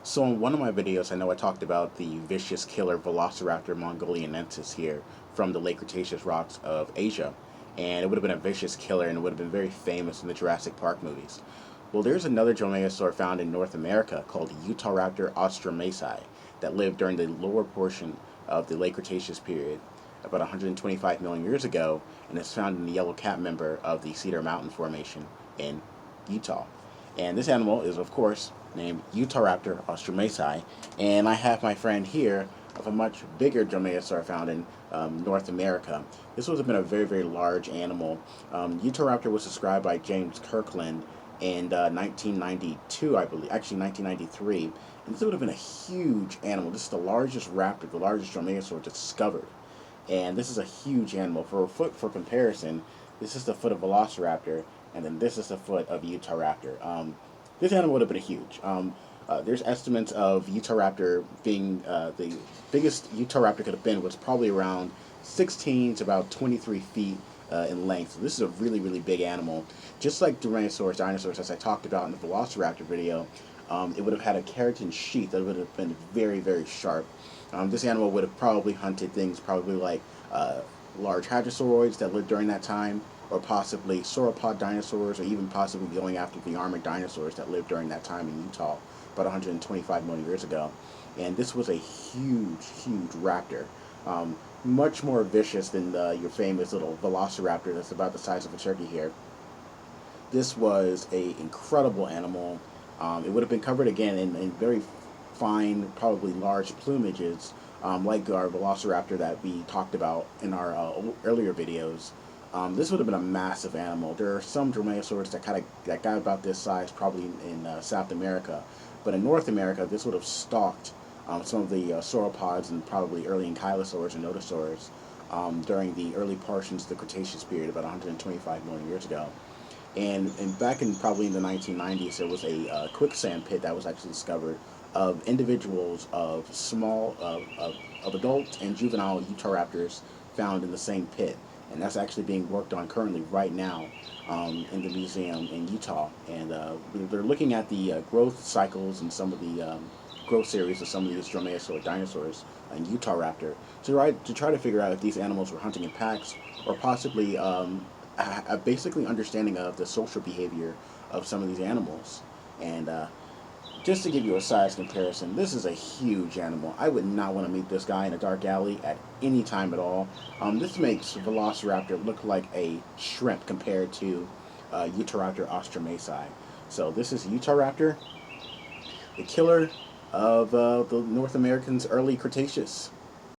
So in one of my videos, I know I talked about the vicious killer Velociraptor mongolianensis here from the late Cretaceous rocks of Asia, and it would have been a vicious killer and it would have been very famous in the Jurassic Park movies. Well, there's another dromaeosaur found in North America called Utahraptor austromasi that lived during the lower portion of the late Cretaceous period, about 125 million years ago, and is found in the yellow cap member of the Cedar Mountain Formation in Utah. And this animal is, of course, named Utahraptor austromasi. And I have my friend here of a much bigger dromaeosaur found in North America. This would have been a very, very large animal. Utahraptor was described by James Kirkland in 1992, I believe, actually 1993. And this would have been a huge animal. This is the largest raptor, the largest dromaeosaur discovered. And this is a huge animal. For a foot, for comparison, this is the foot of Velociraptor, and then this is the foot of Utahraptor. This animal would have been huge. There's estimates of Utahraptor being the biggest Utahraptor could have been was probably around 16 to about 23 feet in length. So this is a really, really big animal. Just like Tyrannosaurus, dinosaurs, as I talked about in the Velociraptor video, it would have had a keratin sheath that would have been very, very sharp. This animal would have probably hunted things probably like large hadrosauroids that lived during that time, or possibly sauropod dinosaurs, or even possibly going after the armored dinosaurs that lived during that time in Utah, about 125 million years ago. And this was a huge, huge raptor. Much more vicious than your famous little Velociraptor that's about the size of a turkey here. This was a incredible animal. It would have been covered again in very fine, probably large plumages, like our Velociraptor that we talked about in our earlier videos. This would have been a massive animal. There are some dromaeosaurs that got about this size probably in South America, but in North America, this would have stalked some of the sauropods and probably early ankylosaurs and nodosaurs during the early portions of the Cretaceous period, about 125 million years ago. And back in probably in the 1990s, there was a quicksand pit that was actually discovered of individuals of small, of adult and juvenile Utahraptors found in the same pit. And that's actually being worked on currently right now in the museum in Utah. And they're looking at the growth cycles and some of the growth series of some of these dromaeosaur dinosaurs and Utahraptor to try to figure out if these animals were hunting in packs or possibly a basically understanding of the social behavior of some of these animals. And just to give you a size comparison, this is a huge animal. I would not want to meet this guy in a dark alley at any time at all. This makes Velociraptor look like a shrimp compared to Utahraptor austromasi. So this is Utahraptor, the killer of the North Americans early Cretaceous.